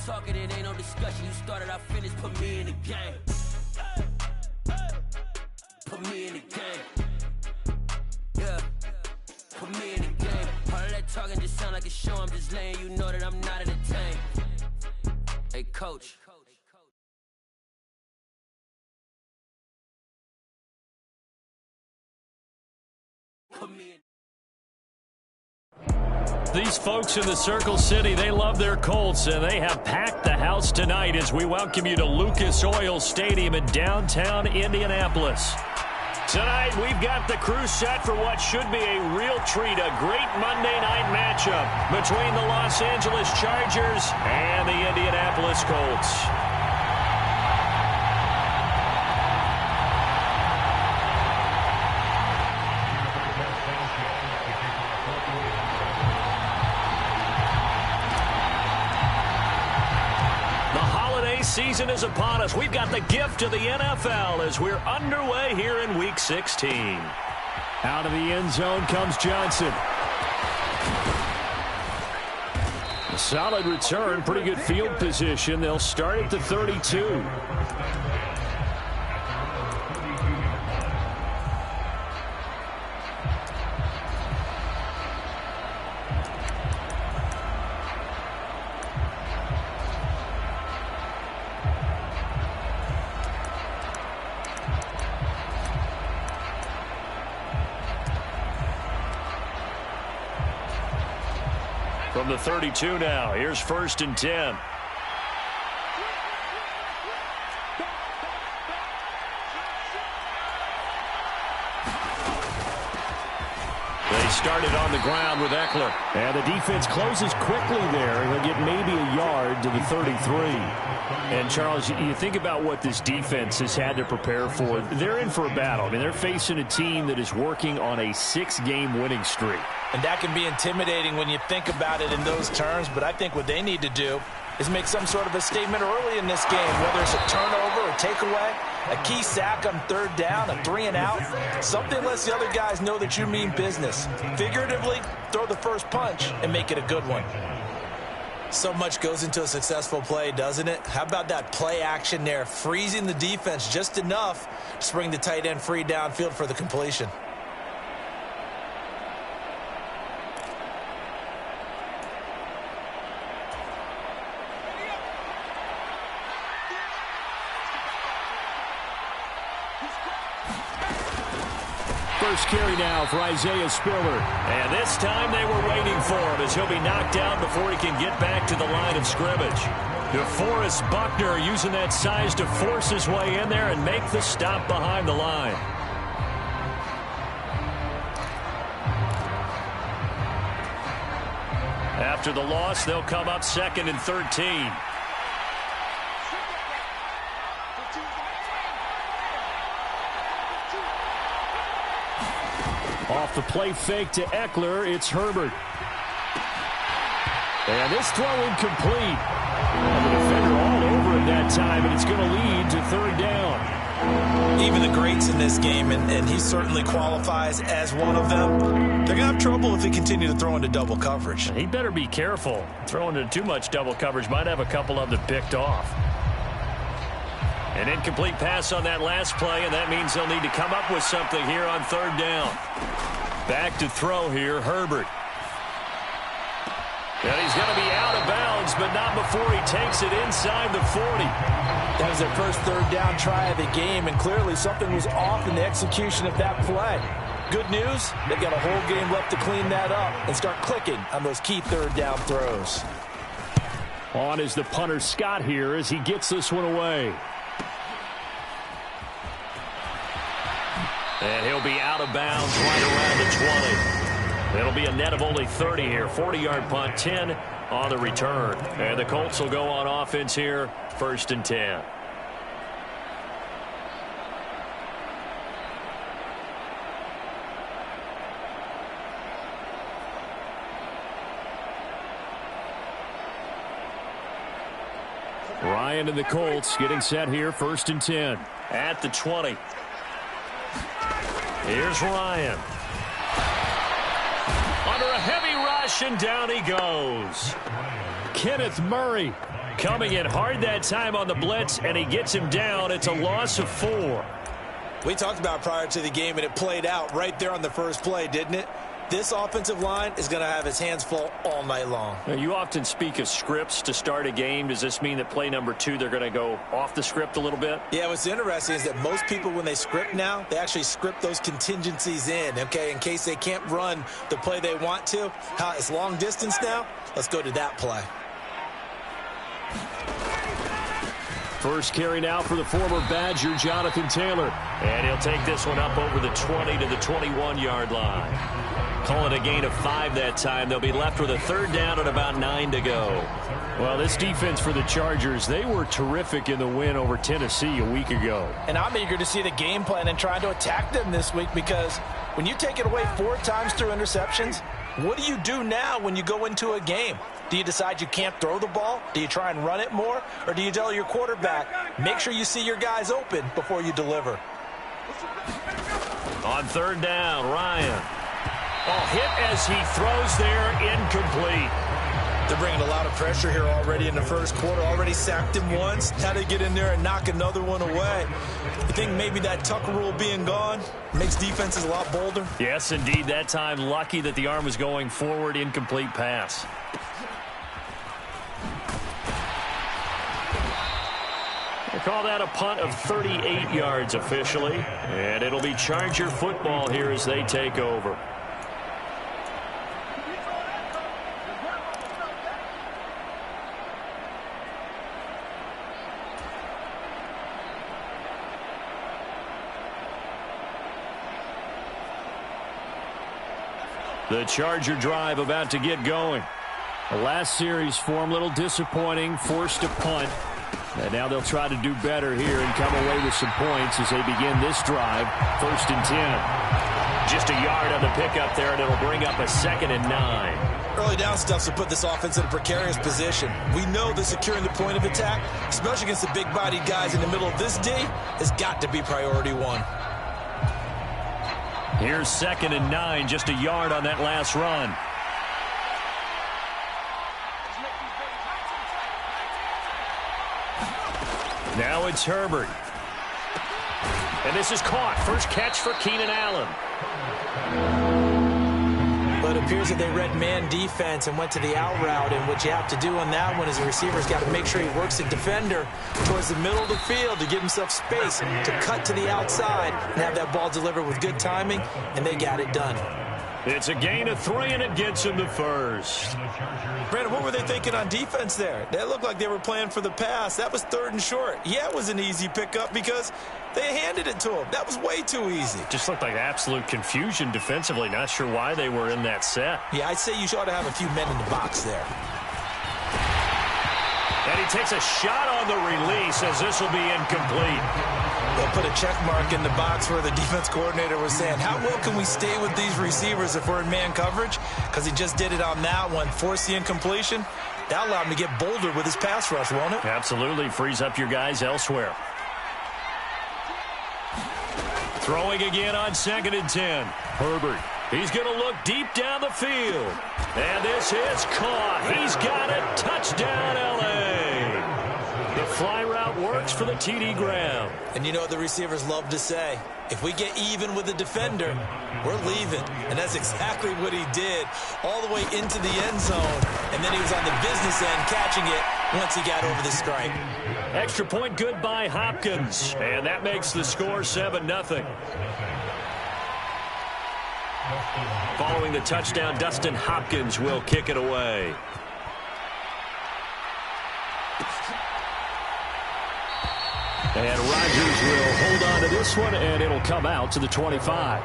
talking, it ain't no discussion. You started, I finished, put me in the game. Put me in the game. Yeah. Put me in the game. All of that talking just sound like a show. I'm just letting you know that I'm not entertained. Hey, coach. Put me in. These folks in the Circle City, they love their Colts, and they have packed the house tonight as we welcome you to Lucas Oil Stadium in downtown Indianapolis. Tonight, we've got the crew set for what should be a real treat, a great Monday night matchup between the Los Angeles Chargers and the Indianapolis Colts. Season is upon us. We've got the gift of the NFL as we're underway here in Week 16. Out of the end zone comes Johnson. A solid return, pretty good field position. They'll start at the 32. From the 32 now, here's 1st and 10. They started on the ground with Eckler. And the defense closes quickly there. He'll get maybe a yard to the 33. And, Charles, you think about what this defense has had to prepare for. They're in for a battle. I mean, they're facing a team that is working on a 6-game winning streak. And that can be intimidating when you think about it in those terms. But I think what they need to do is make some sort of a statement early in this game, whether it's a turnover or takeaway, a key sack on 3rd down, a 3-and-out, something lets the other guys know that you mean business. Figuratively, throw the first punch and make it a good one. So much goes into a successful play, doesn't it? How about that play action there, freezing the defense just enough to bring the tight end free downfield for the completion. First carry now for Isaiah Spiller. And this time they were waiting for him as he'll be knocked down before he can get back to the line of scrimmage. DeForest Buckner using that size to force his way in there and make the stop behind the line. After the loss, they'll come up 2nd and 13. Off the play fake to Eckler, it's Herbert. And this throw incomplete. And the defender all over it that time, and it's going to lead to 3rd down. Even the greats in this game, and he certainly qualifies as one of them, they're going to have trouble if they continue to throw into double coverage. He better be careful. Throwing into too much double coverage might have a couple of them picked off. An incomplete pass on that last play, and that means they'll need to come up with something here on 3rd down. Back to throw here, Herbert. And he's going to be out of bounds, but not before he takes it inside the 40. That was their first 3rd down try of the game, and clearly something was off in the execution of that play. Good news, they've got a whole game left to clean that up and start clicking on those key 3rd down throws. On is the punter Scott here as he gets this one away. And he'll be out of bounds right around the 20. It'll be a net of only 30 here. 40-yard punt, 10 on the return. And the Colts will go on offense here, 1st and 10. Ryan and the Colts getting set here, 1st and 10. At the 20. Here's Ryan. Under a heavy rush, and down he goes. Kenneth Murray Coming in hard that time on the blitz, and he gets him down. It's a loss of 4. We talked about prior to the game, and it played out right there on the first play, didn't it? This offensive line is going to have its hands full all night long. Now, you often speak of scripts to start a game. Does this mean that play number 2, they're going to go off the script a little bit? Yeah, what's interesting is that most people, when they script now, they actually script those contingencies in, okay, in case they can't run the play they want to. How it's long distance now, let's go to that play. First carry now for the former Badger, Jonathan Taylor. And he'll take this one up over the 20 to the 21-yard line. Call it a gain of 5 that time. They'll be left with a 3rd down and about 9 to go. Well, this defense for the Chargers, they were terrific in the win over Tennessee a week ago. And I'm eager to see the game plan and trying to attack them this week, because when you take it away 4 times through interceptions, what do you do now when you go into a game? Do you decide you can't throw the ball? Do you try and run it more? Or do you tell your quarterback, make sure you see your guys open before you deliver? On 3rd down, Ryan. Hit as he throws there, incomplete. They're bringing a lot of pressure here already in the first quarter. Already sacked him once. Had to get in there and knock another one away. You think maybe that Tucker rule being gone makes defenses a lot bolder? Yes, indeed. That time, lucky that the arm was going forward. Incomplete pass. They call that a punt of 38 yards officially. And it'll be Charger football here as they take over. The Charger drive about to get going. The last series form a little disappointing, forced a punt. And now they'll try to do better here and come away with some points as they begin this drive. 1st and 10. Just a yard on the pickup there, and it'll bring up a 2nd and 9. Early down stuff to put this offense in a precarious position. We know that securing the point of attack, especially against the big-bodied guys in the middle of this D, has got to be priority 1. Here's 2nd and 9, just a yard on that last run. Now it's Herbert. And this is caught. First catch for Keenan Allen. But it appears that they read man defense and went to the out route. And what you have to do on that one is the receiver's got to make sure he works the defender towards the middle of the field to give himself space to cut to the outside and have that ball delivered with good timing, and they got it done. It's a gain of 3, and it gets him the first. Brandon, what were they thinking on defense there? They looked like they were playing for the pass. That was 3rd and short. Yeah, it was an easy pickup because they handed it to him. That was way too easy. Just looked like absolute confusion defensively. Not sure why they were in that set. Yeah, I'd say you ought to have a few men in the box there. And he takes a shot on the release as this will be incomplete. They'll put a check mark in the box where the defense coordinator was saying, how well can we stay with these receivers if we're in man coverage? Because he just did it on that one, forced the incompletion. That allowed him to get bolder with his pass rush, won't it? Absolutely. Frees up your guys elsewhere. Throwing again on 2nd and 10. Herbert. He's going to look deep down the field. And this is caught. He's got it. Touchdown, L.A. The fly route works for the TD ground. And you know what the receivers love to say? If we get even with the defender, we're leaving. And that's exactly what he did, all the way into the end zone. And then he was on the business end catching it once he got over the stripe. Extra point good by Hopkins. And that makes the score 7-0. Following the touchdown, Dustin Hopkins will kick it away. And Rodgers will hold on to this one, and it'll come out to the 25.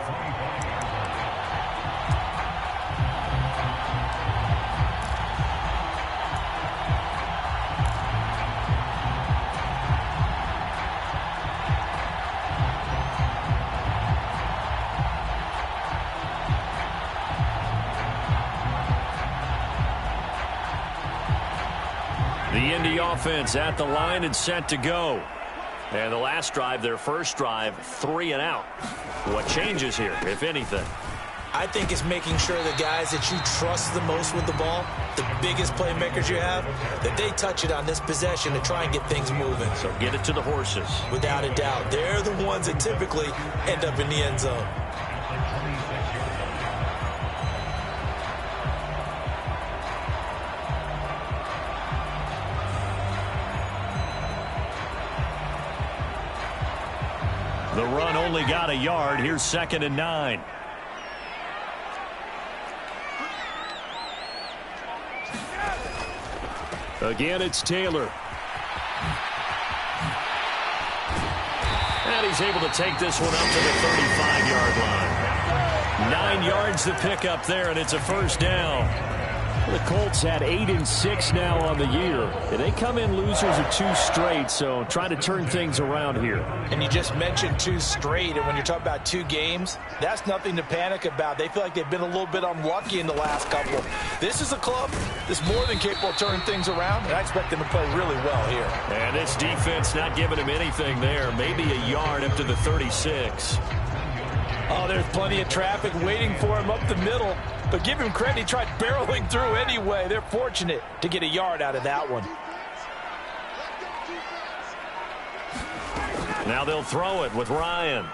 The Indy offense at the line and set to go. And the last drive, their first drive, 3 and out. What changes here, if anything? I think it's making sure the guys that you trust the most with the ball, the biggest playmakers you have, that they touch it on this possession to try and get things moving. So get it to the horses. Without a doubt. They're the ones that typically end up in the end zone. The run only got a yard. Here's 2nd and 9. Again, it's Taylor. And he's able to take this one up to the 35-yard line. 9 yards to pick up there, and it's a first down. The Colts had 8-6 now on the year. And they come in losers of 2 straight, so trying to turn things around here. And you just mentioned 2 straight, and when you're talking about 2 games, that's nothing to panic about. They feel like they've been a little bit unlucky in the last couple. This is a club that's more than capable of turning things around, and I expect them to play really well here. And this defense not giving him anything there. Maybe a yard up to the 36. Oh, there's plenty of traffic waiting for him up the middle. But give him credit, he tried barreling through anyway. They're fortunate to get a yard out of that one. Now they'll throw it with Ryan.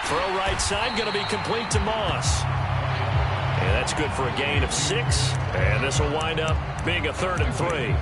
Throw right side, going to be complete to Moss. And that's good for a gain of 6. And this will wind up being a 3rd and 3.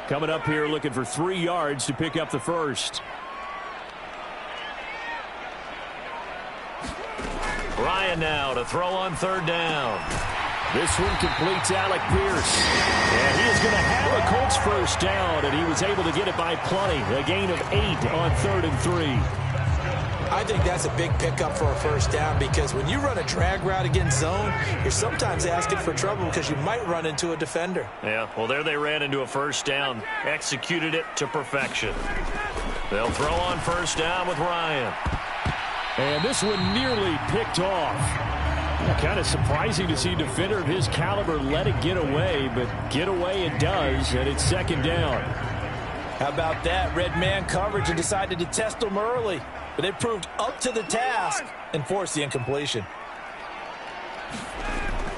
Coming up here looking for 3 yards to pick up the first. Ryan now to throw on 3rd down. This one completes Alec Pierce. And he is going to have a Colts first down, and he was able to get it by plenty. A gain of 8 on 3rd and 3. I think that's a big pickup for a first down because when you run a drag route against zone, you're sometimes asking for trouble because you might run into a defender. Yeah, well, there they ran into a first down, executed it to perfection. They'll throw on first down with Ryan. And this one nearly picked off. Kind of surprising to see a defender of his caliber let it get away, but get away it does, and it's 2nd down. How about that? Red man coverage and decided to test them early. But they proved up to the task and forced the incompletion.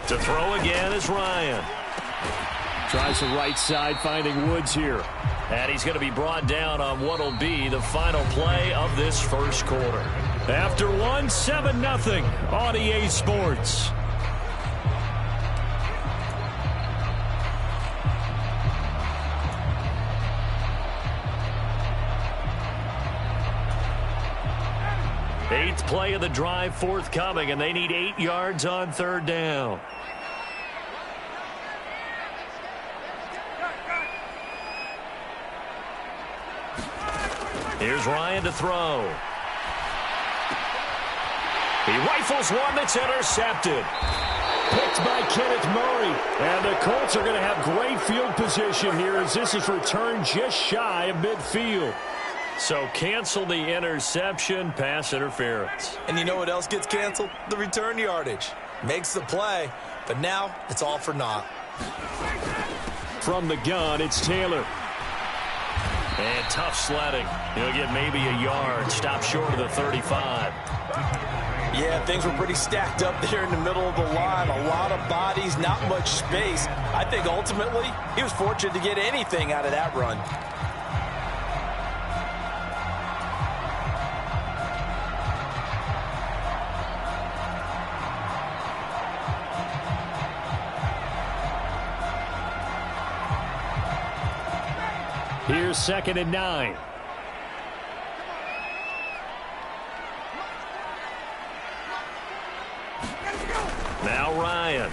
To throw again is Ryan. Tries the right side, finding Woods here. And he's going to be brought down on what will be the final play of this first quarter. After 7-0 on EA Sports. Eighth play of the drive forthcoming, and they need 8 yards on 3rd down. Here's Ryan to throw. He rifles one that's intercepted. Picked by Kenneth Murray. And the Colts are going to have great field position here as this is returned just shy of midfield. So cancel the interception, pass interference. And you know what else gets canceled? The return yardage. Makes the play, but now it's all for naught. From the gun, it's Taylor. And tough sledding. He'll get maybe a yard. Stop short of the 35. Yeah, things were pretty stacked up there in the middle of the line. A lot of bodies, not much space. I think ultimately he was fortunate to get anything out of that run. Here's 2nd and 9. Now Ryan.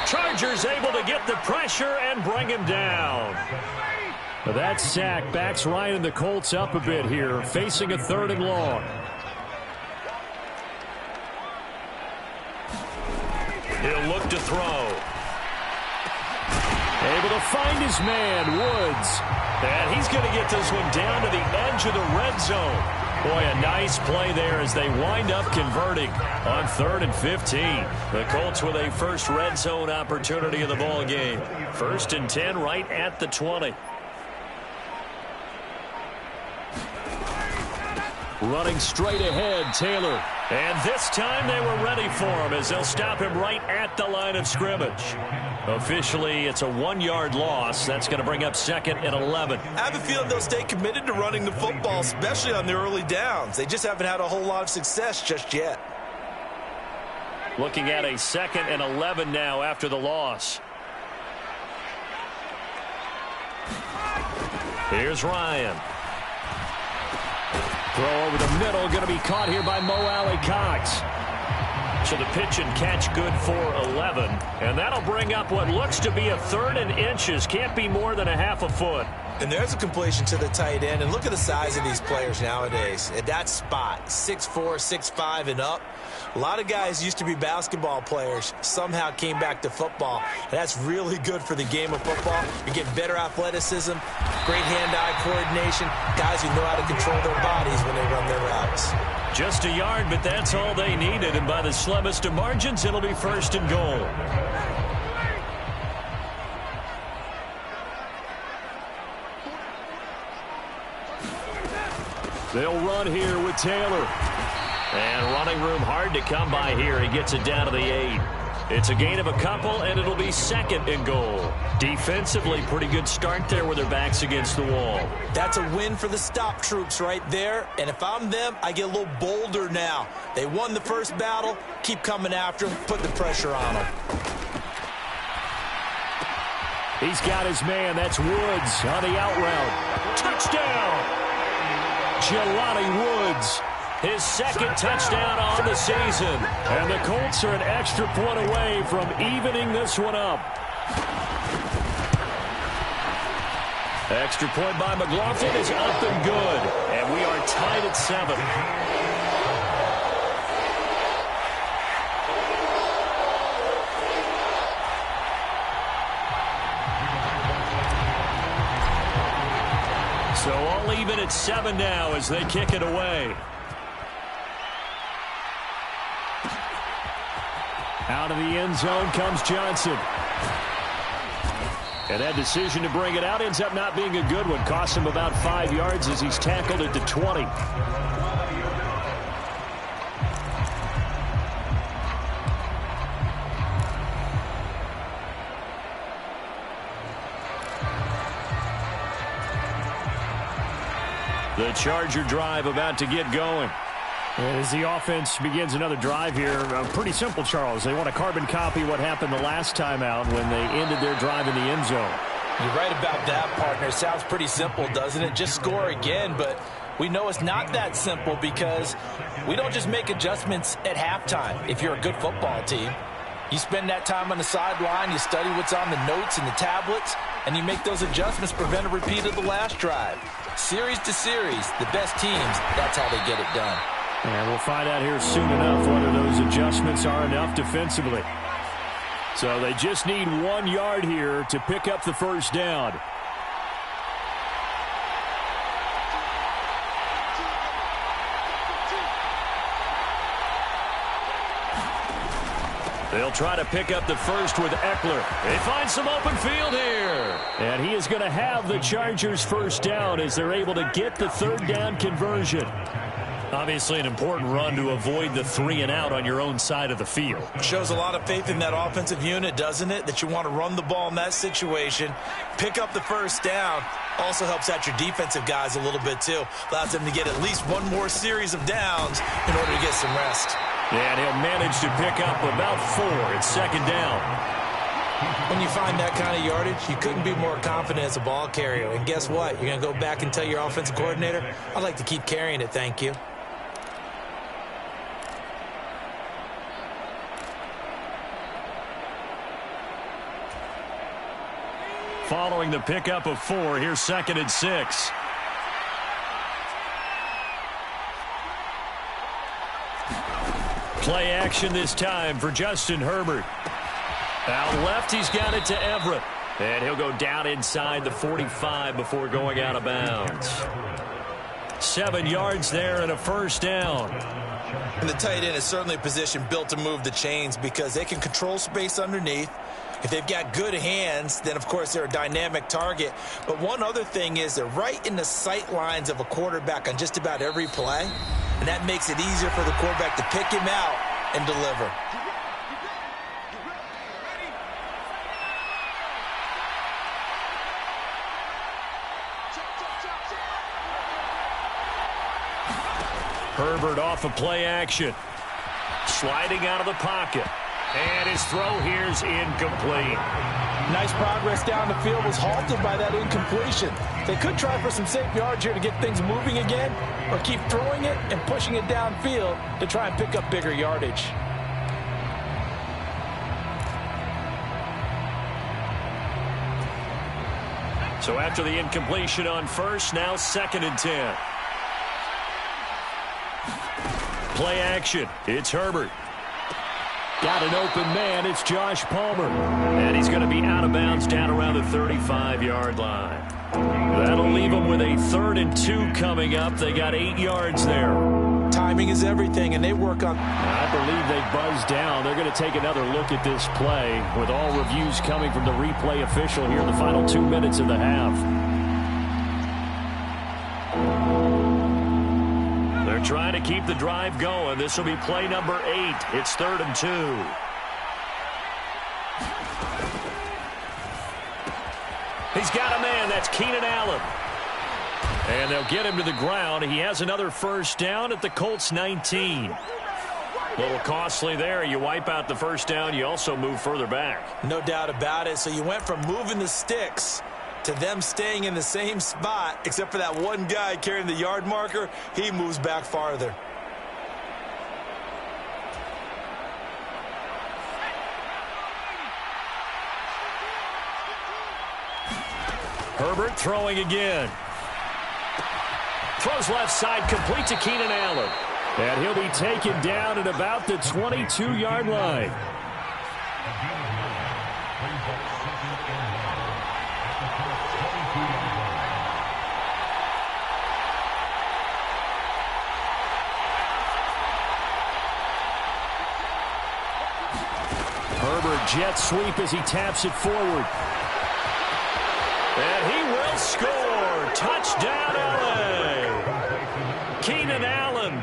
Chargers able to get the pressure and bring him down. That sack backs Ryan and the Colts up a bit here, facing a 3rd and long. He'll look to throw. Able to find his man, Woods. And he's going to get this one down to the edge of the red zone. Boy, a nice play there as they wind up converting on 3rd and 15. The Colts with a first red zone opportunity of the ball game. 1st and 10 right at the 20. Running straight ahead, Taylor. And this time they were ready for him as they'll stop him right at the line of scrimmage. Officially, it's a 1-yard loss. That's going to bring up 2nd and 11. I have a feeling they'll stay committed to running the football, especially on the early downs. They just haven't had a whole lot of success just yet. Looking at a 2nd and 11 now after the loss. Here's Ryan. Throw over the middle, going to be caught here by Mo Alley-Cox. So the pitch and catch good for 11. And that'll bring up what looks to be a 3rd and inches. Can't be more than a half a foot. And there's a completion to the tight end. And look at the size of these players nowadays. At that spot, 6'4", 6'5", and up. A lot of guys used to be basketball players, somehow came back to football. And that's really good for the game of football. You get better athleticism, great hand-eye coordination, guys who know how to control their bodies when they run their routes. Just a yard, but that's all they needed. And by the slimmest of margins, it'll be 1st and goal. They'll run here with Taylor. And running room hard to come by here. He gets it down to the 8. It's a gain of a couple, and it'll be 2nd and goal. Defensively, pretty good start there with their backs against the wall. That's a win for the stop troops right there. And if I'm them, I get a little bolder now. They won the first battle. Keep coming after them. Put the pressure on them. He's got his man. That's Woods on the out route. Touchdown! Jelani Woods. His 2nd touchdown on the season. And the Colts are an extra point away from evening this one up. Extra point by McLaughlin is up and good. And we are tied at 7. So all even at 7 now as they kick it away. Out of the end zone comes Johnson. And that decision to bring it out ends up not being a good one. Costs him about 5 yards as he's tackled at the 20. The Charger drive about to get going. As the offense begins another drive here, pretty simple, Charles. They want to carbon copy what happened the last time out when they ended their drive in the end zone. You're right about that, partner. Sounds pretty simple, doesn't it? Just score again, but we know it's not that simple because we don't just make adjustments at halftime if you're a good football team. You spend that time on the sideline, you study what's on the notes and the tablets, and you make those adjustments to prevent a repeat of the last drive. Series to series, the best teams, that's how they get it done. And we'll find out here soon enough whether those adjustments are enough defensively. So they just need 1 yard here to pick up the first down. They'll try to pick up the first with Eckler. They find some open field here. And he is going to have the Chargers first down as they're able to get the 3rd down conversion. Obviously an important run to avoid the 3 and out on your own side of the field. Shows a lot of faith in that offensive unit, doesn't it? That you want to run the ball in that situation. Pick up the first down. Also helps out your defensive guys a little bit too. Allows them to get at least one more series of downs in order to get some rest. Yeah, and he'll manage to pick up about 4. It's 2nd down. When you find that kind of yardage, you couldn't be more confident as a ball carrier. And guess what? You're going to go back and tell your offensive coordinator, I'd like to keep carrying it, thank you. Following the pickup of 4, here's 2nd and 6. Play action this time for Justin Herbert. Out left, he's got it to Everett. And he'll go down inside the 45 before going out of bounds. 7 yards there and a first down. And the tight end is certainly a position built to move the chains because they can control space underneath. If they've got good hands, then, of course, they're a dynamic target. But one other thing is they're right in the sight lines of a quarterback on just about every play, and that makes it easier for the quarterback to pick him out and deliver. Herbert off of play action. Sliding out of the pocket. And his throw here's incomplete. Nice progress down the field, was halted by that incompletion. They could try for some safe yards here to get things moving again, or keep throwing it and pushing it downfield to try and pick up bigger yardage. So after the incompletion on first, now 2nd and 10. Play action. It's Herbert. Got an open man. It's Josh Palmer. And he's going to be out of bounds down around the 35-yard line. That'll leave them with a 3rd and 2 coming up. They got 8 yards there. Timing is everything, and they work on... I believe they buzzed down. They're going to take another look at this play with all reviews coming from the replay official here in the final 2 minutes of the half. They're trying to keep the drive going. This will be play number 8. It's 3rd and 2. He's got a man. That's Keenan Allen. And they'll get him to the ground. He has another first down at the Colts 19. A little costly there. You wipe out the first down. You also move further back. No doubt about it. So you went from moving the sticks to them staying in the same spot, except for that one guy carrying the yard marker. He moves back farther. Herbert throwing again. Throws left side, complete to Keenan Allen. And he'll be taken down at about the 22-yard line. Herbert jet sweep as he taps it forward. And he will score. Touchdown, LA. Keenan Allen,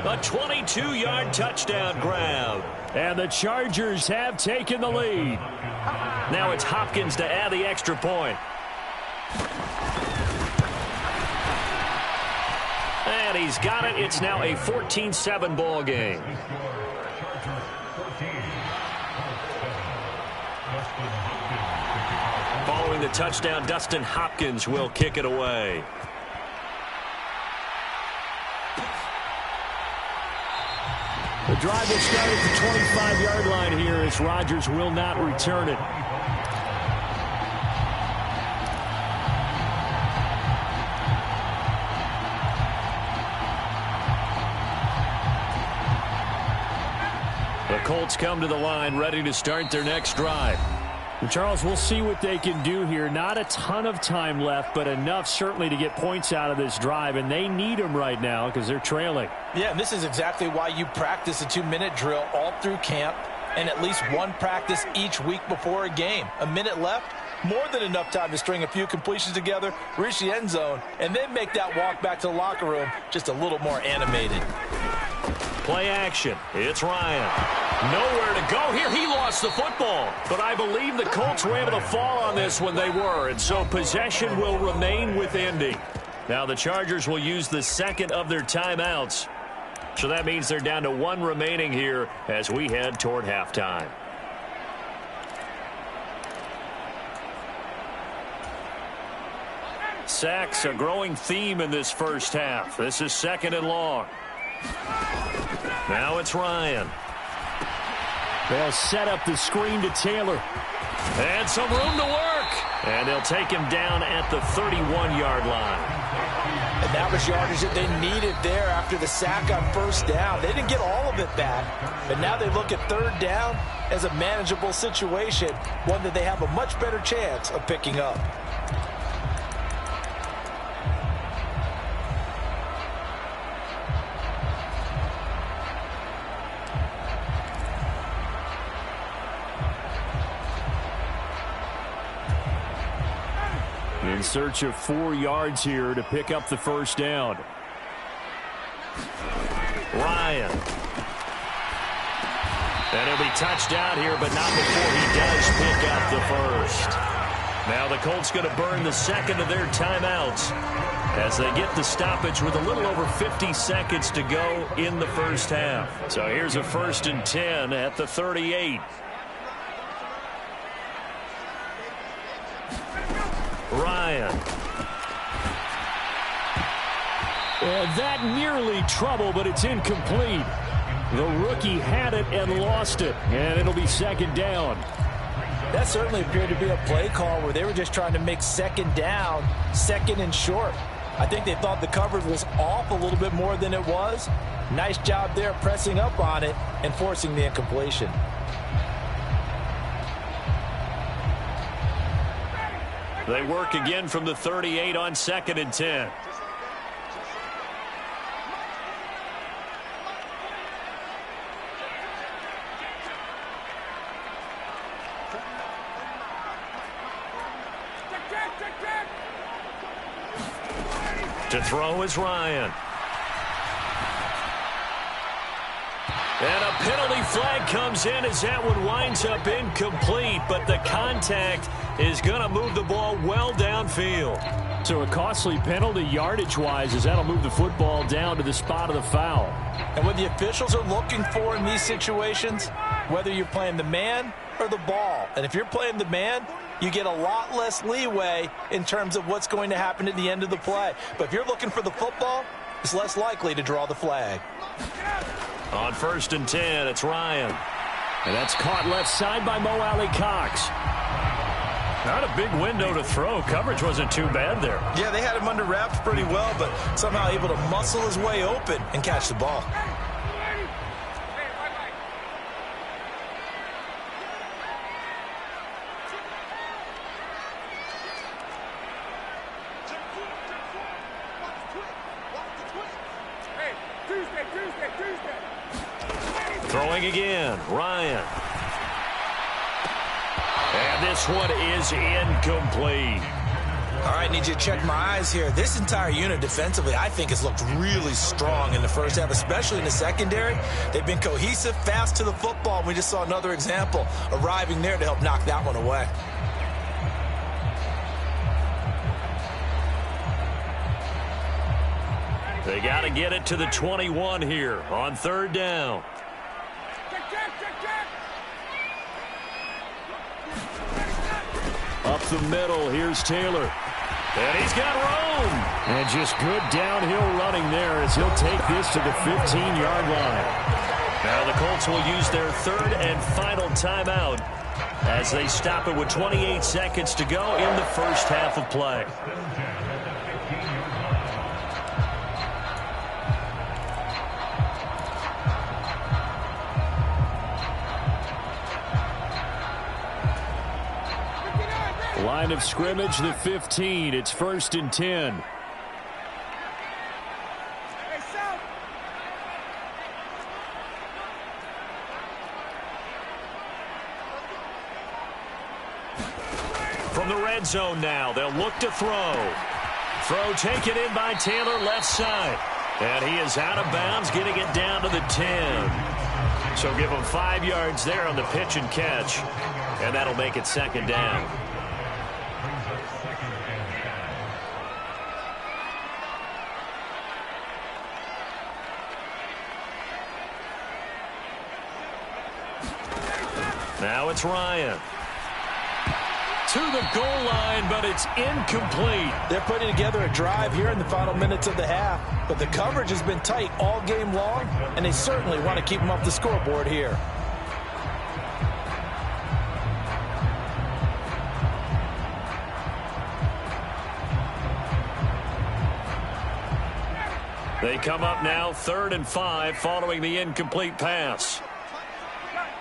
a 22-yard touchdown grab. And the Chargers have taken the lead. Now it's Hopkins to add the extra point. And he's got it. It's now a 14-7 ball game. Following the touchdown, Dustin Hopkins will kick it away. The drive will start at the 25-yard line here as Rodgers will not return it. The Colts come to the line ready to start their next drive. And Charles, we'll see what they can do here. Not a ton of time left, but enough certainly to get points out of this drive, and they need them right now because they're trailing. Yeah, and this is exactly why you practice a 2-minute drill all through camp and at least one practice each week before a game. A minute left, more than enough time to string a few completions together, reach the end zone, and then make that walk back to the locker room just a little more animated. Play action. It's Ryan. Nowhere to go here. He lost the football. But I believe the Colts were able to fall on this when they were. And so possession will remain with Indy. Now the Chargers will use the second of their timeouts. So that means they're down to 1 remaining here as we head toward halftime. Sacks, a growing theme in this first half. This is 2nd and long. Now it's Ryan. They'll set up the screen to Taylor. And some room to work. And they'll take him down at the 31-yard line. And that was yardage that they needed there after the sack on first down. They didn't get all of it back, but now they look at third down as a manageable situation, one that they have a much better chance of picking up. In search of 4 yards here to pick up the first down. Ryan. And he'll be touched out here, but not before he does pick up the first. Now the Colts going to burn the second of their timeouts as they get the stoppage with a little over 50 seconds to go in the first half. So here's a 1st and 10 at the 38. Ryan. And that nearly trouble, but it's incomplete. The rookie had it and lost it, and it'll be 2nd down. That certainly appeared to be a play call where they were just trying to make 2nd down, 2nd and short. I think they thought the coverage was off a little bit more than it was. Nice job there pressing up on it and forcing the incompletion. They work again from the 38 on 2nd and 10. To throw is Ryan. And a penalty flag comes in as that one winds up incomplete, but the contact is going to move the ball well downfield. So a costly penalty yardage-wise as that'll move the football down to the spot of the foul. And what the officials are looking for in these situations, whether you're playing the man or the ball, and if you're playing the man, you get a lot less leeway in terms of what's going to happen at the end of the play. But if you're looking for the football, it's less likely to draw the flag. On 1st and 10, it's Ryan. And that's caught left side by Mo Alley Cox. Not a big window to throw. Coverage wasn't too bad there. Yeah, they had him under wraps pretty well, but somehow able to muscle his way open and catch the ball. Throwing again, Ryan. And this one is incomplete. All right, need you to check my eyes here. This entire unit defensively, I think, has looked really strong in the first half, especially in the secondary. They've been cohesive, fast to the football. We just saw another example arriving there to help knock that one away. They got to get it to the 21 here on 3rd down. Up the middle, here's Taylor. And he's got room. And just good downhill running there as he'll take this to the 15-yard line. Now the Colts will use their 3rd and final timeout as they stop it with 28 seconds to go in the first half of play. Line of scrimmage, the 15. It's 1st and 10. From the red zone now, they'll look to throw. Throw taken in by Taylor, left side. And he is out of bounds, getting it down to the 10. So give him 5 yards there on the pitch and catch. And that'll make it 2nd down. Now it's Ryan. To the goal line, but it's incomplete. They're putting together a drive here in the final minutes of the half, but the coverage has been tight all game long, and they certainly want to keep them off the scoreboard here. They come up now 3rd and 5 following the incomplete pass.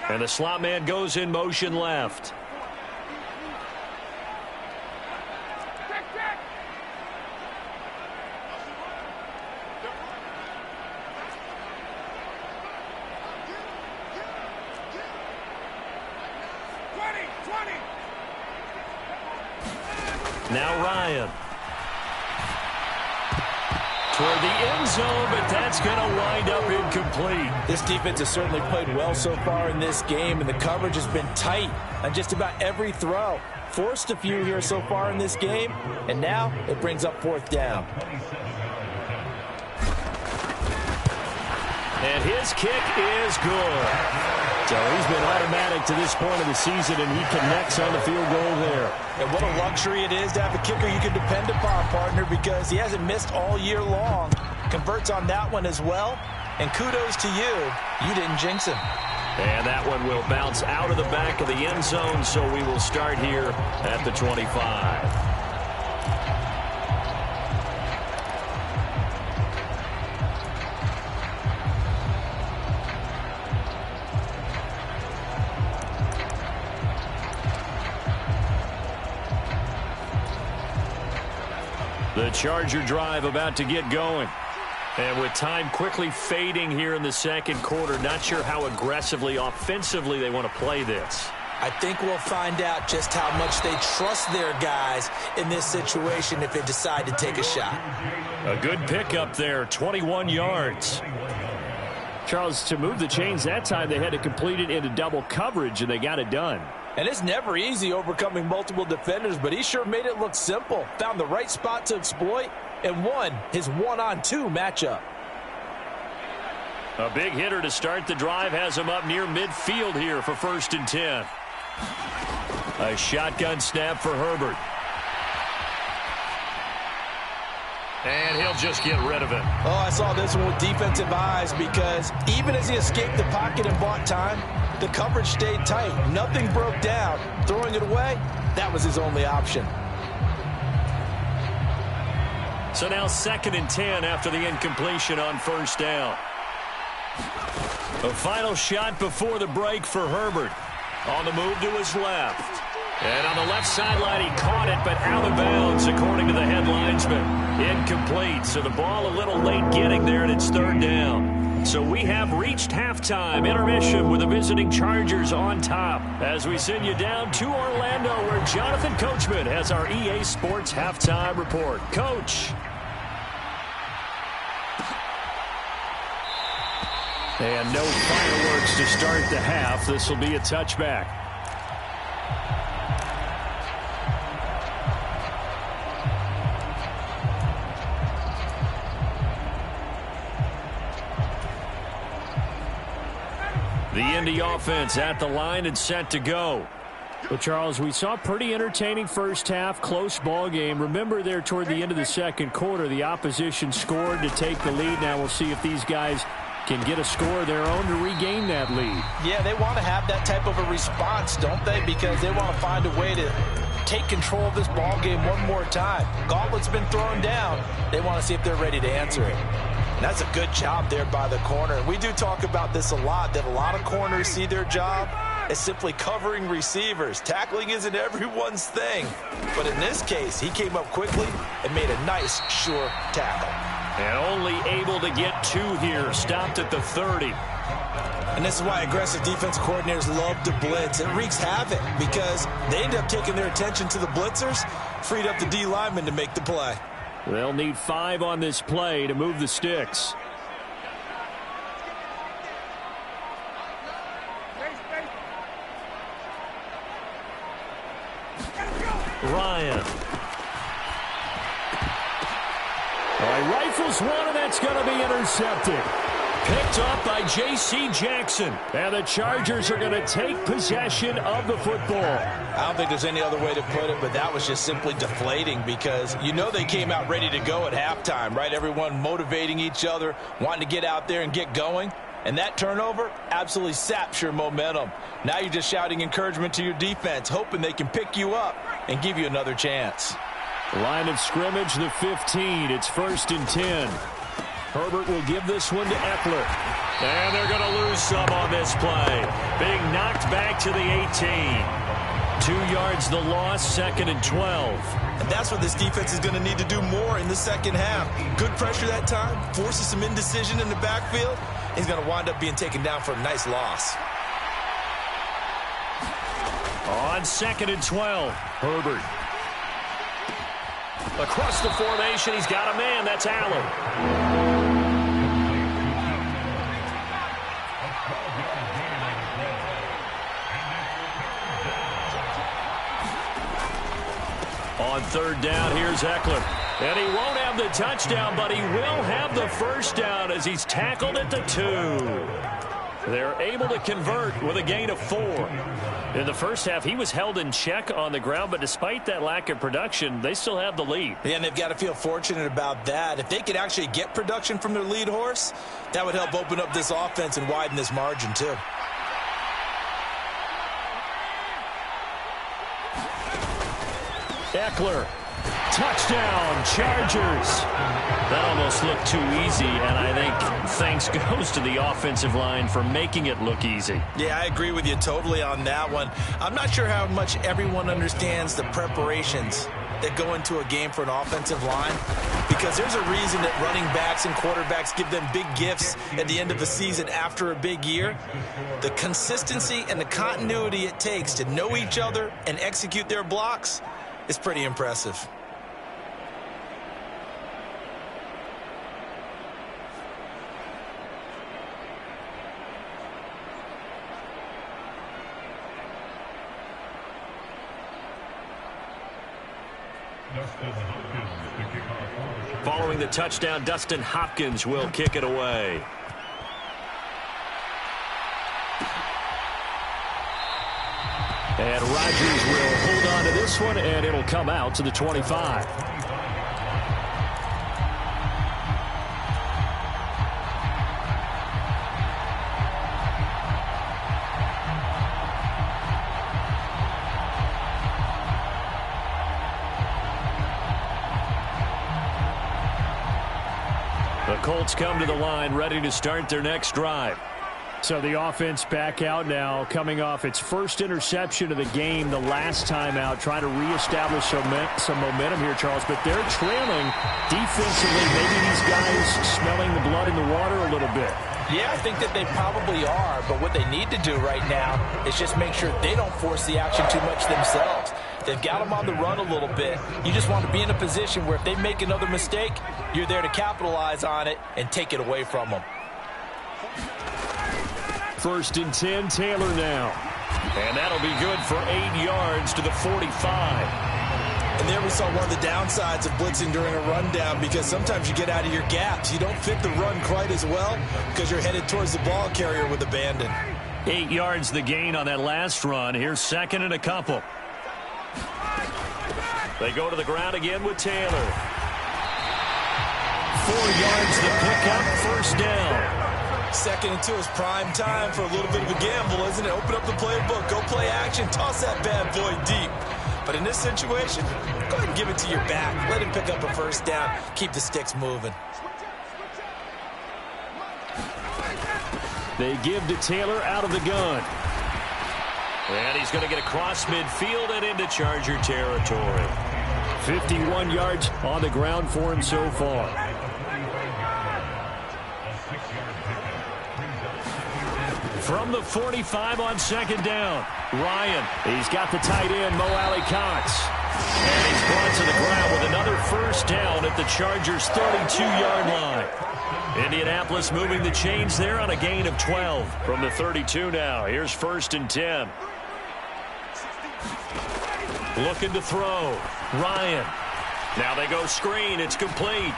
And the slot man goes in motion left. Now Ryan. Toward the end zone, but that's going to wind up incomplete. This defense has certainly played well so far in this game, and the coverage has been tight on just about every throw. Forced a few here so far in this game, and now it brings up 4th down. And his kick is good. So he's been automatic to this point of the season, and he connects on the field goal there. And what a luxury it is to have a kicker you can depend upon, partner, because he hasn't missed all year long. Converts on that one as well. And kudos to you. You didn't jinx him. And that one will bounce out of the back of the end zone, so we will start here at the 25. The Charger drive about to get going. And with time quickly fading here in the second quarter, not sure how aggressively, offensively they want to play this. I think we'll find out just how much they trust their guys in this situation if they decide to take a shot. A good pickup there, 21 yards. Charles, to move the chains that time, they had to complete it into double coverage, and they got it done. And it's never easy overcoming multiple defenders, but he sure made it look simple. Found the right spot to exploit and won his 1-on-2 matchup. A big hitter to start the drive has him up near midfield here for 1st and 10. A shotgun snap for Herbert. And he'll just get rid of it. Oh, I saw this one with defensive eyes because even as he escaped the pocket and bought time, the coverage stayed tight. Nothing broke down. Throwing it away, that was his only option. So now 2nd and 10 after the incompletion on 1st down. A final shot before the break for Herbert. On the move to his left. And on the left sideline, he caught it, but out of bounds, according to the head linesman. Incomplete, so the ball a little late getting there, and it's 3rd down. So we have reached halftime. Intermission with the visiting Chargers on top. As we send you down to Orlando, where Jonathan Coachman has our EA Sports halftime report. Coach. And no fireworks to start the half. This will be a touchback. The Indy offense at the line and set to go. Well, Charles, we saw a pretty entertaining first half, close ball game. Remember there toward the end of the second quarter, the opposition scored to take the lead. Now we'll see if these guys can get a score of their own to regain that lead. Yeah, they want to have that type of a response, don't they? Because they want to find a way to take control of this ball game one more time. Gauntlet's been thrown down. They want to see if they're ready to answer it. And that's a good job there by the corner. We do talk about this a lot, that a lot of corners see their job as simply covering receivers. Tackling isn't everyone's thing. But in this case, he came up quickly and made a nice, sure tackle. And only able to get 2 here. Stopped at the 30. And this is why aggressive defense coordinators love to blitz. It wreaks havoc because they end up taking their attention to the blitzers, freed up the D lineman to make the play. They'll need 5 on this play to move the sticks. Ryan. All right, rifles one, and that's going to be intercepted. Picked up by J.C. Jackson. And the Chargers are going to take possession of the football. I don't think there's any other way to put it, but that was just simply deflating because you know they came out ready to go at halftime, right? Everyone motivating each other, wanting to get out there and get going. And that turnover absolutely saps your momentum. Now you're just shouting encouragement to your defense, hoping they can pick you up and give you another chance. Line of scrimmage, the 15. It's 1st and 10. Herbert will give this one to Eckler. And they're going to lose some on this play. Being knocked back to the 18. 2 yards the loss, 2nd and 12. And that's what this defense is going to need to do more in the second half. Good pressure that time, forces some indecision in the backfield. He's going to wind up being taken down for a nice loss. On 2nd and 12, Herbert. Across the formation, he's got a man. That's Allen. On 3rd down, here's Eckler. And he won't have the touchdown, but he will have the first down as he's tackled at the 2. They're able to convert with a gain of 4. In the first half, he was held in check on the ground, but despite that lack of production, they still have the lead. Yeah, and they've got to feel fortunate about that. If they could actually get production from their lead horse, that would help open up this offense and widen this margin too. Eckler. Touchdown, Chargers. That almost looked too easy, and I think thanks goes to the offensive line for making it look easy. Yeah, I agree with you totally on that one. I'm not sure how much everyone understands the preparations that go into a game for an offensive line, because there's a reason that running backs and quarterbacks give them big gifts at the end of a season after a big year. The consistency and the continuity it takes to know each other and execute their blocks is pretty impressive. Following the touchdown, Dustin Hopkins will kick it away. And Rodgers will hold on to this one, and it'll come out to the 25. The Colts come to the line, ready to start their next drive. So the offense back out now, coming off its first interception of the game the last time out, trying to reestablish some momentum here, Charles. But they're trailing defensively. Maybe these guys smelling the blood in the water a little bit. Yeah, I think that they probably are. But what they need to do right now is just make sure they don't force the action too much themselves. They've got them on the run a little bit. You just want to be in a position where if they make another mistake, you're there to capitalize on it and take it away from them. 1st and 10, Taylor now. And that'll be good for 8 yards to the 45. And there we saw one of the downsides of blitzing during a rundown, because sometimes you get out of your gaps. You don't fit the run quite as well because you're headed towards the ball carrier with abandon. 8 yards the gain on that last run. Here's 2nd and a couple. They go to the ground again with Taylor. 4 yards the pickup, 1st down. 2nd and 2 is prime time for a little bit of a gamble, isn't it? Open up the playbook, go play action, toss that bad boy deep. But in this situation, go ahead and give it to your back. Let him pick up a 1st down. Keep the sticks moving. They give to Taylor out of the gun. And he's going to get across midfield and into Charger territory. 51 yards on the ground for him so far. From the 45 on 2nd down, Ryan. He's got the tight end, Mo Alley-Cox. And he's brought to the ground with another 1st down at the Chargers' 32-yard line. Indianapolis moving the chains there on a gain of 12. From the 32 now, here's 1st and 10. Looking to throw. Ryan. Now they go screen. It's complete.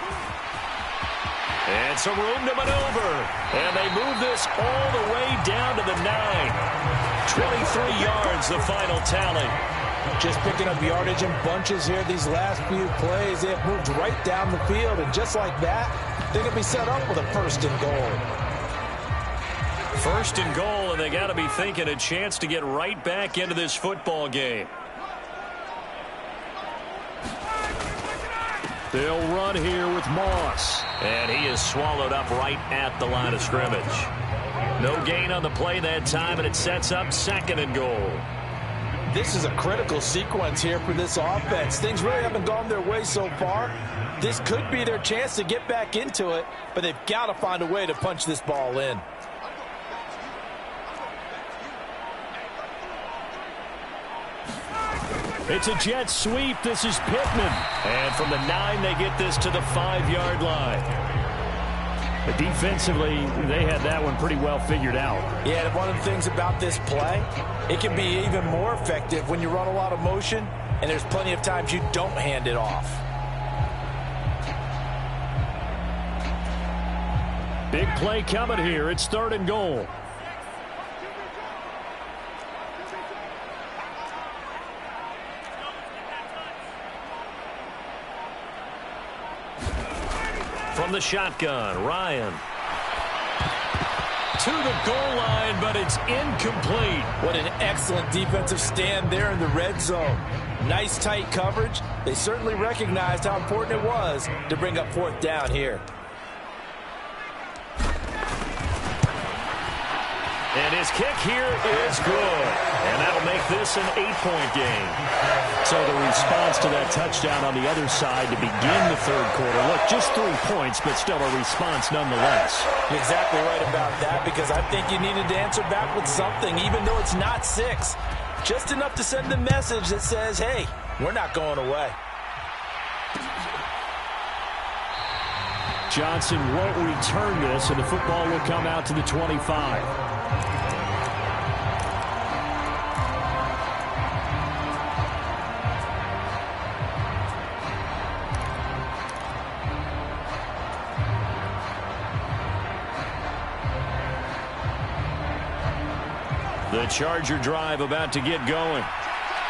And some room to maneuver. And they move this all the way down to the 9. 23 yards, the final tally. Just picking up yardage in bunches here these last few plays. They have moved right down the field. And just like that, they're going to be set up with a 1st and goal. 1st and goal, and they got to be thinking a chance to get right back into this football game. They'll run here with Moss. And he is swallowed up right at the line of scrimmage. No gain on the play that time, and it sets up 2nd and goal. This is a critical sequence here for this offense. Things really haven't gone their way so far. This could be their chance to get back into it, but they've got to find a way to punch this ball in. It's a jet sweep. This is Pittman. And from the 9, they get this to the 5-yard line. But defensively, they had that one pretty well figured out. Yeah, and one of the things about this play, it can be even more effective when you run a lot of motion, and there's plenty of times you don't hand it off. Big play coming here. It's 3rd and goal. From the shotgun, Ryan. To the goal line, but it's incomplete. What an excellent defensive stand there in the red zone. Nice tight coverage. They certainly recognized how important it was to bring up 4th down here. And his kick here is good. And that'll make this an 8-point game. So the response to that touchdown on the other side to begin the 3rd quarter. Look, just 3 points, but still a response nonetheless. You're exactly right about that, because I think you needed to answer back with something, even though it's not 6. Just enough to send the message that says, hey, we're not going away. Johnson won't return this, and the football will come out to the 25. The Charger drive about to get going.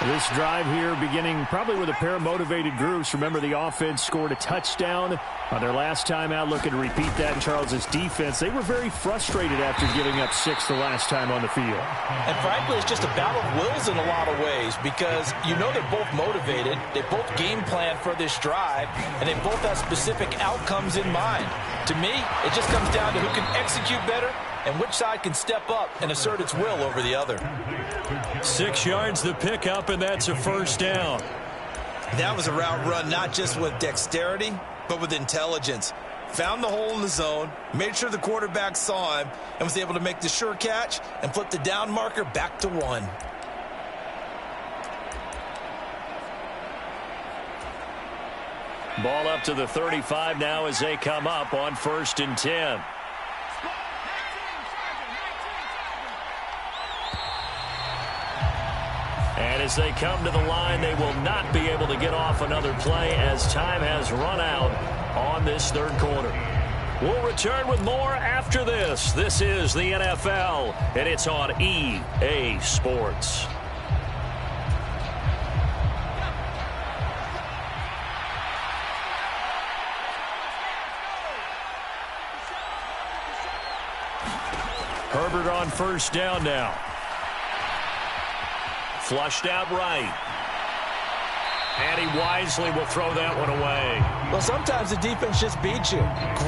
This drive here beginning probably with a pair of motivated groups. Remember, the offense scored a touchdown on their last time out. Looking to repeat that in Charles' defense. They were very frustrated after giving up 6 the last time on the field. And frankly, it's just a battle of wills in a lot of ways, because you know they're both motivated. They both game plan for this drive, and they both have specific outcomes in mind. To me, it just comes down to who can execute better and which side can step up and assert its will over the other. 6 yards the pickup, and that's a 1st down. That was a route run not just with dexterity, but with intelligence. Found the hole in the zone, made sure the quarterback saw him, and was able to make the sure catch and flip the down marker back to 1. Ball up to the 35 now as they come up on 1st and 10. And as they come to the line, they will not be able to get off another play as time has run out on this 3rd quarter. We'll return with more after this. This is the NFL, and it's on EA Sports. Herbert on 1st down now. Flushed out right. And he wisely will throw that one away. Well, sometimes the defense just beats you.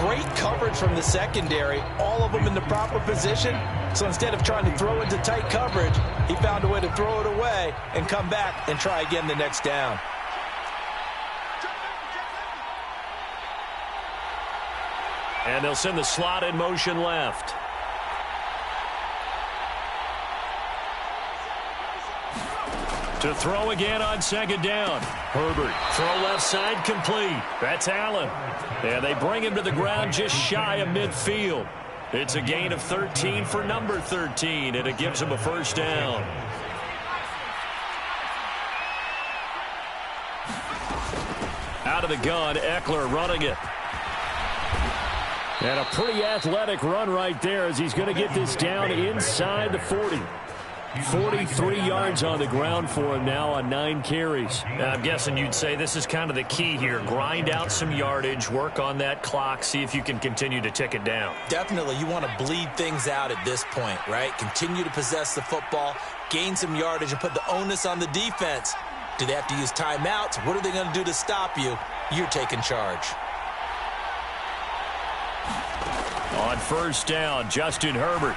Great coverage from the secondary, all of them in the proper position. So instead of trying to throw into tight coverage, he found a way to throw it away and come back and try again the next down. And they'll send the slot in motion left. To throw again on 2nd down. Herbert, throw left side complete. That's Allen. And they bring him to the ground just shy of midfield. It's a gain of 13 for number 13, and it gives him a 1st down. Out of the gun, Eckler running it. And a pretty athletic run right there as he's going to get this down inside the 40. 43 yards on the ground for him now on 9 carries. I'm guessing you'd say this is kind of the key here. Grind out some yardage, work on that clock, see if you can continue to tick it down. Definitely, you want to bleed things out at this point, right? Continue to possess the football, gain some yardage, and put the onus on the defense. Do they have to use timeouts? What are they going to do to stop you? You're taking charge. On first down, Justin Herbert.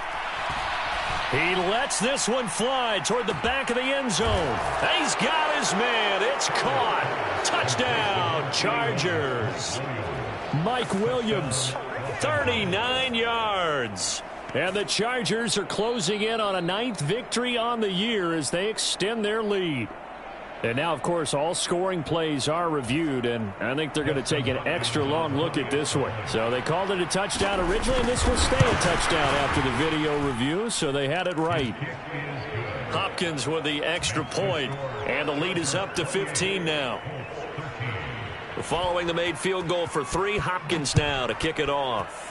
He lets this one fly toward the back of the end zone. He's got his man. It's caught. Touchdown, Chargers. Mike Williams. 39 yards. And the Chargers are closing in on a 9th victory on the year as they extend their lead. And now, of course, all scoring plays are reviewed, and I think they're going to take an extra long look at this one. So they called it a touchdown originally, and this will stay a touchdown after the video review, so they had it right. Hopkins with the extra point, and the lead is up to 15 now. Following the made field goal for 3, Hopkins now to kick it off.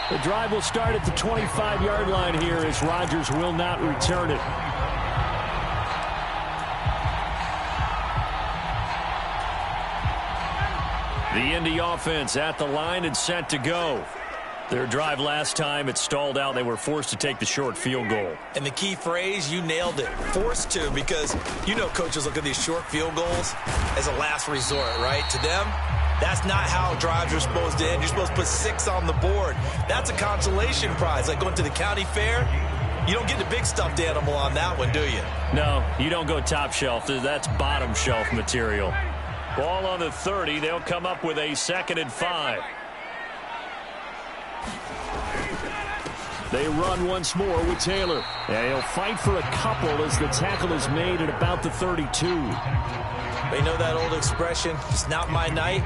The drive will start at the 25-yard line here as Rodgers will not return it. The Indy offense at the line and set to go. Their drive last time, it stalled out. They were forced to take the short field goal. And the key phrase, you nailed it. Forced to, because you know coaches look at these short field goals as a last resort, right? To them, that's not how drives are supposed to end. You're supposed to put 6 on the board. That's a consolation prize, like going to the county fair. You don't get the big stuffed animal on that one, do you? No, you don't go top shelf. That's bottom shelf material. Ball on the 30. They'll come up with a 2nd and 5. They run once more with Taylor. And he'll fight for a couple as the tackle is made at about the 32. But you know that old expression, it's not my night?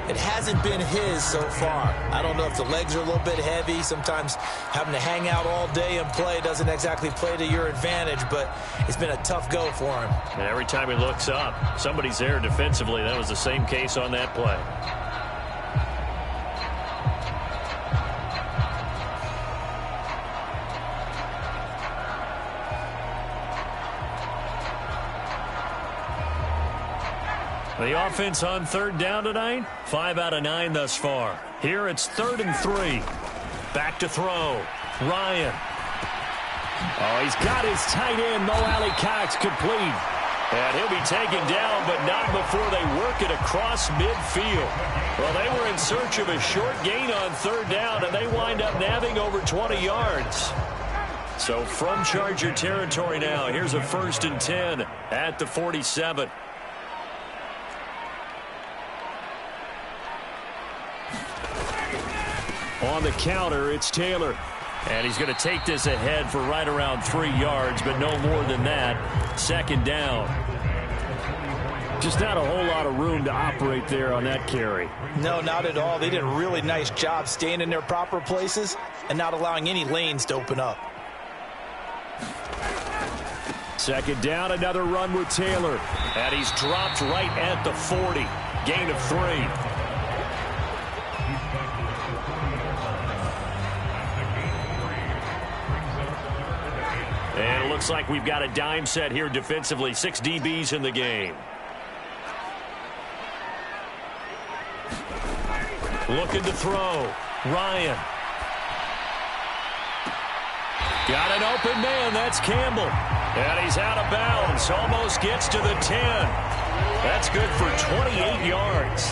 It hasn't been his so far. I don't know if the legs are a little bit heavy. Sometimes having to hang out all day and play doesn't exactly play to your advantage, but it's been a tough go for him. And every time he looks up, somebody's there defensively. That was the same case on that play. The offense on 3rd down tonight, 5 out of 9 thus far. Here it's 3rd and 3. Back to throw. Ryan. Oh, he's got his tight end, Mo Alley-Cox, complete. And he'll be taken down, but not before they work it across midfield. Well, they were in search of a short gain on 3rd down, and they wind up nabbing over 20 yards. So from Charger territory now, here's a 1st and 10 at the 47. On the counter, it's Taylor. And he's going to take this ahead for right around 3 yards, but no more than that. 2nd down. Just not a whole lot of room to operate there on that carry. No, not at all. They did a really nice job staying in their proper places and not allowing any lanes to open up. 2nd down, another run with Taylor. And he's dropped right at the 40. Gain of 3. And it looks like we've got a dime set here defensively. 6 DBs in the game. Looking to throw. Ryan. Got an open man. That's Campbell. And he's out of bounds. Almost gets to the 10. That's good for 28 yards.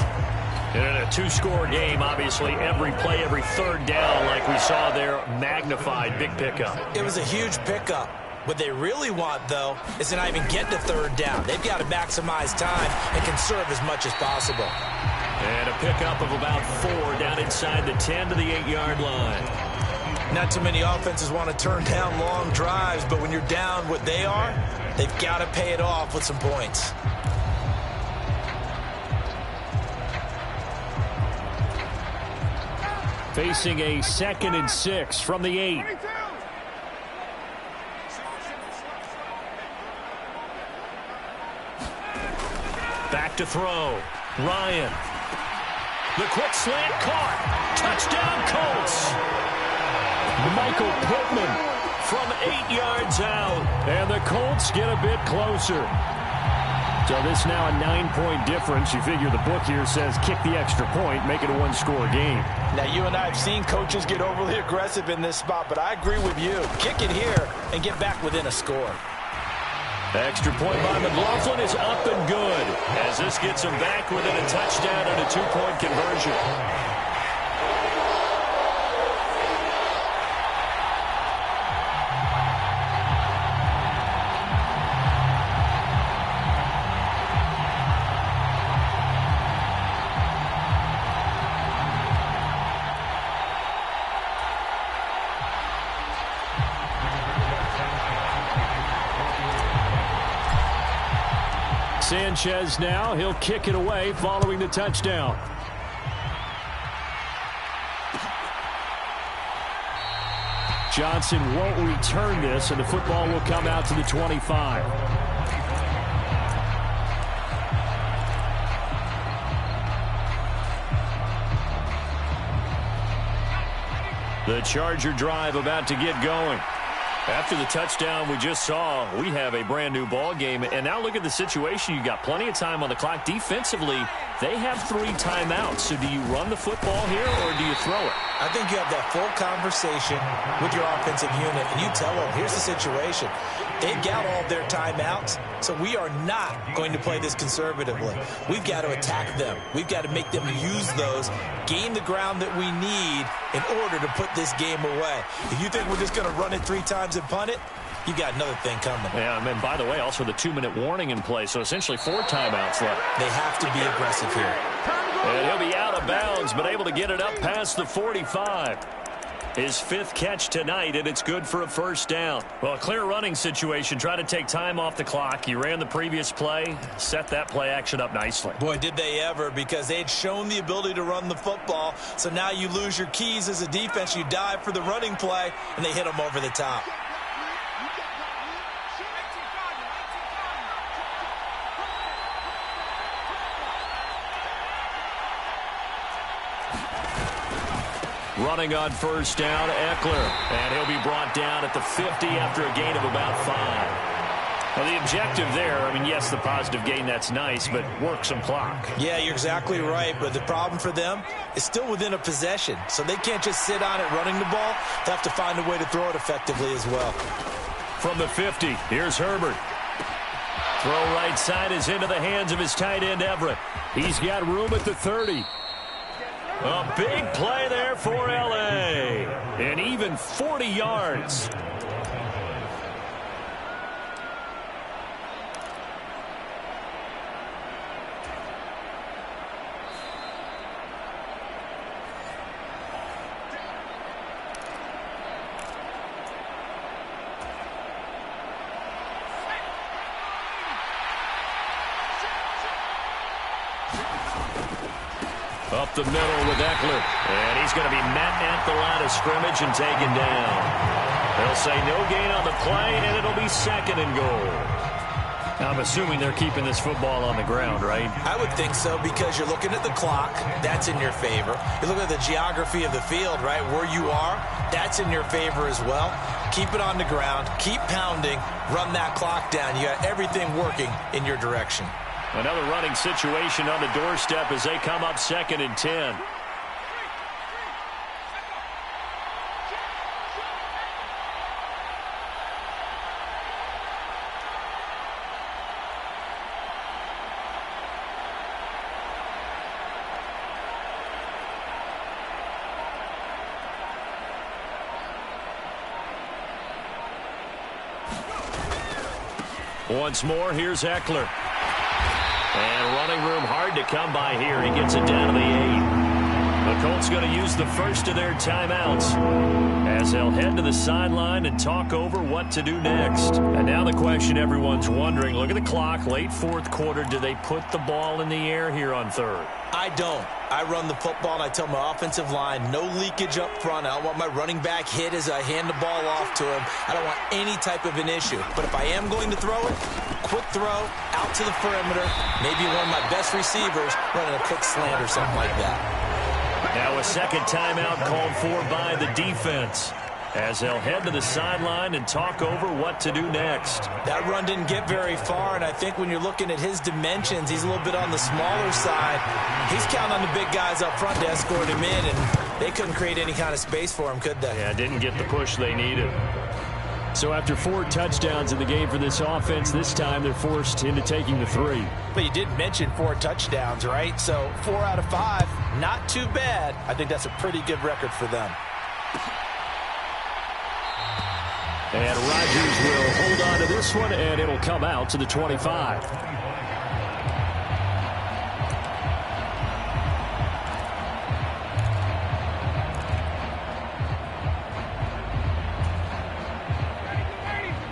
And in a 2-score game, obviously, every play, every 3rd down, like we saw there, magnified. Big pickup. It was a huge pickup. What they really want, though, is to not even get to 3rd down. They've got to maximize time and conserve as much as possible. And a pickup of about 4 down inside the 10 to the 8-yard line. Not too many offenses want to turn down long drives, but when you're down what they are, they've got to pay it off with some points. Facing a 2nd and 6 from the 8. Back to throw. Ryan. The quick slant caught. Touchdown Colts. Michael Pittman from 8 yards out. And the Colts get a bit closer. So this now a 9-point difference. You figure the book here says kick the extra point, make it a 1-score game. Now, you and I have seen coaches get overly aggressive in this spot, but I agree with you. Kick it here and get back within a score. Extra point by McLaughlin is up and good, as this gets him back within a touchdown and a 2-point conversion. Sanchez now, he'll kick it away following the touchdown. Johnson won't return this, and the football will come out to the 25. The Charger drive about to get going. After the touchdown we just saw, we have a brand new ball game. And now look at the situation. You got plenty of time on the clock. Defensively, they have 3 timeouts. So do you run the football here or do you throw it? I think you have that full conversation with your offensive unit, and you tell them, here's the situation. They've got all their timeouts, so we are not going to play this conservatively. We've got to attack them. We've got to make them use those, gain the ground that we need in order to put this game away. If you think we're just going to run it 3 times and punt it, you got another thing coming. Yeah, and by the way, also the 2-minute warning in play, so essentially 4 timeouts left. They have to be aggressive here. And he'll be out of bounds, but able to get it up past the 45. His 5th catch tonight, and it's good for a first down. Well, a clear running situation. Try to take time off the clock. You ran the previous play, set that play action up nicely. Boy, did they ever, because they had shown the ability to run the football. So now you lose your keys as a defense. You dive for the running play, and they hit them over the top. Running on first down, Eckler. And he'll be brought down at the 50 after a gain of about 5. Well, the objective there, I mean, yes, the positive gain, that's nice, but work some clock. Yeah, you're exactly right, but the problem for them is still within a possession. So they can't just sit on it running the ball. They have to find a way to throw it effectively as well. From the 50, here's Herbert. Throw right side is into the hands of his tight end, Everett. He's got room at the 30. A big play there for L.A. And even 40 yards. Up the middle with Eckler. And he's going to be met at the line of scrimmage and taken down. They'll say no gain on the play, and it'll be 2nd and goal. I'm assuming they're keeping this football on the ground, right? I would think so, because you're looking at the clock. That's in your favor. You look at the geography of the field, right? Where you are, that's in your favor as well. Keep it on the ground. Keep pounding. Run that clock down. You got everything working in your direction. Another running situation on the doorstep as they come up 2nd and 10. Once more, here's Eckler. And running room hard to come by here. He gets it down to the 8. The Colts going to use the first of their timeouts as they'll head to the sideline and talk over what to do next. And now the question everyone's wondering, look at the clock, late 4th quarter. Do they put the ball in the air here on 3rd? I don't. I run the football, and I tell my offensive line, no leakage up front. I don't want my running back hit as I hand the ball off to him. I don't want any type of an issue. But if I am going to throw it, quick throw, out to the perimeter, maybe one of my best receivers running a quick slant or something like that. Now a 2nd timeout called for by the defense as they'll head to the sideline and talk over what to do next. That run didn't get very far, and I think when you're looking at his dimensions, he's a little bit on the smaller side. He's counting on the big guys up front to escort him in, and they couldn't create any kind of space for him, could they? Yeah, didn't get the push they needed. So after 4 touchdowns in the game for this offense, this time they're forced into taking the 3. But you did mention 4 touchdowns, right? So 4 out of 5, not too bad. I think that's a pretty good record for them. And Rodgers will hold on to this one, and it'll come out to the 25.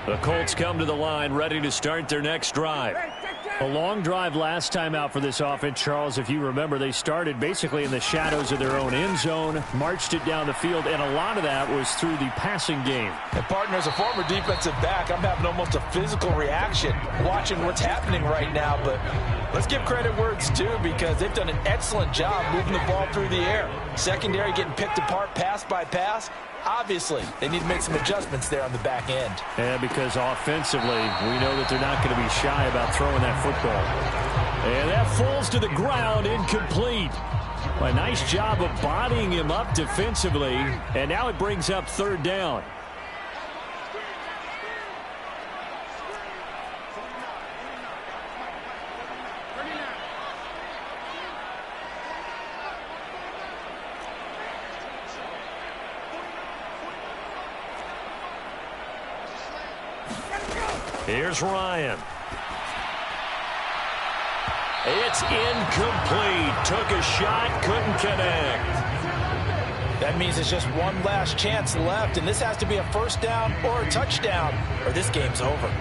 The Colts come to the line, ready to start their next drive. A long drive last time out for this offense, Charles. If you remember, they started basically in the shadows of their own end zone, marched it down the field, and a lot of that was through the passing game. And partner, as a former defensive back, I'm having almost a physical reaction watching what's happening right now. But let's give credit where it's due, because they've done an excellent job moving the ball through the air. Secondary getting picked apart pass by pass. Obviously, they need to make some adjustments there on the back end. And because offensively, we know that they're not going to be shy about throwing that football. And that falls to the ground, incomplete. A nice job of bodying him up defensively, and now it brings up 3rd down. Here's Ryan. It's incomplete. Took a shot, couldn't connect. That means it's just one last chance left, and this has to be a 1st down or a touchdown, or this game's over.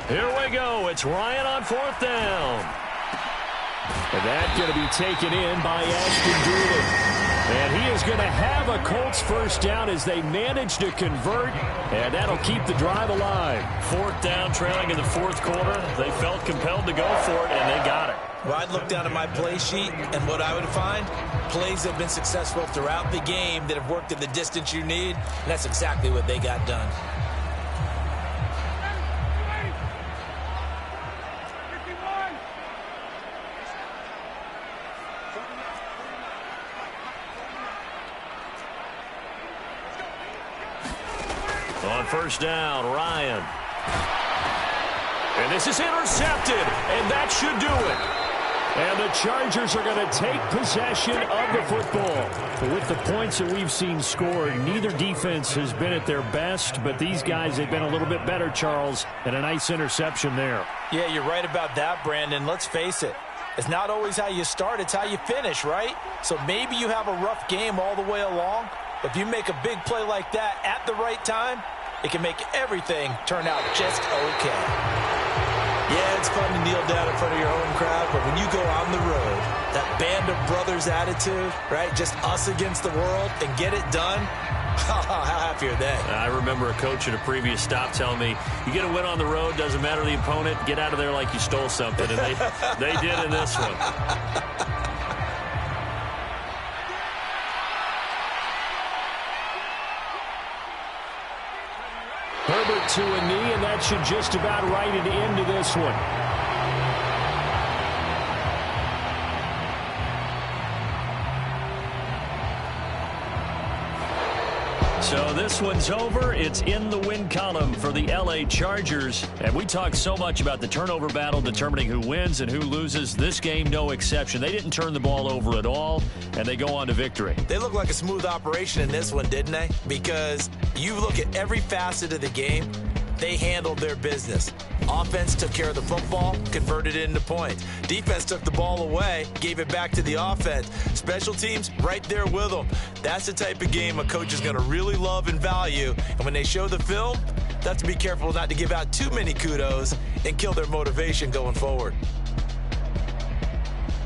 Here we go. It's Ryan on 4th down. And that's going to be taken in by Ashton Doolin. And he is going to have a Colts 1st down as they manage to convert, and that'll keep the drive alive. 4th down, trailing in the 4th quarter. They felt compelled to go for it, and they got it. Well, I'd look down at my play sheet, and what I would find, plays that have been successful throughout the game that have worked at the distance you need, and that's exactly what they got done. On 1st down, Ryan. And this is intercepted, and that should do it. And the Chargers are going to take possession of the football. With the points that we've seen scored, neither defense has been at their best, but these guys, they've been a little bit better, Charles, and a nice interception there. Yeah, you're right about that, Brandon. Let's face it. It's not always how you start, it's how you finish, right? So maybe you have a rough game all the way along, but if you make a big play like that at the right time, it can make everything turn out just okay. Yeah, it's fun to kneel down in front of your home crowd, but when you go on the road, that band of brothers attitude, right, just us against the world, and get it done, how happy are they? I remember a coach at a previous stop telling me, you get a win on the road, doesn't matter the opponent, get out of there like you stole something, and they did in this one. Herbert to a knee, and that should just about write it into this one. So this one's over. It's in the win column for the LA Chargers. And we talked so much about the turnover battle, determining who wins and who loses. This game, no exception. They didn't turn the ball over at all, and they go on to victory. They look like a smooth operation in this one, didn't they? Because you look at every facet of the game, they handled their business. Offense took care of the football, converted it into points. Defense took the ball away, gave it back to the offense. Special teams, right there with them. That's the type of game a coach is going to really love and value. And when they show the film, They'll have to be careful not to give out too many kudos and kill their motivation going forward.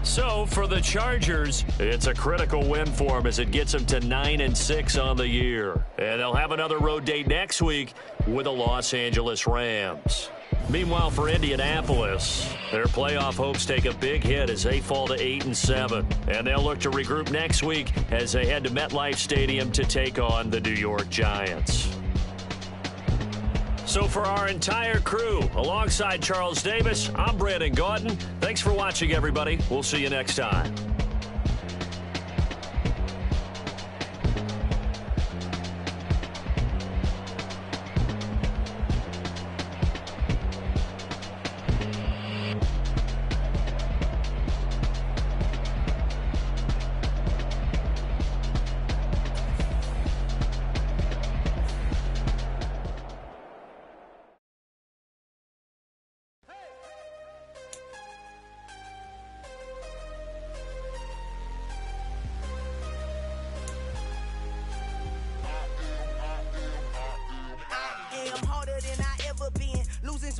So for the Chargers, it's a critical win for them as it gets them to 9-6 on the year. And they'll have another road date next week with the Los Angeles Rams. Meanwhile, for Indianapolis, their playoff hopes take a big hit as they fall to 8-7. And they'll look to regroup next week as they head to MetLife Stadium to take on the New York Giants. So for our entire crew, alongside Charles Davis, I'm Brandon Gaudin. Thanks for watching, everybody. We'll see you next time.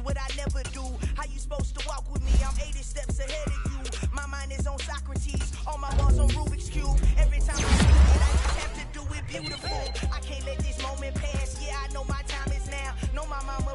What I never do. How you supposed to walk with me? I'm 80 steps ahead of you. My mind is on Socrates, all my balls on Rubik's Cube. Every time I see it, I just have to do it beautiful. I can't let this moment pass. Yeah, I know my time is now. Know my mama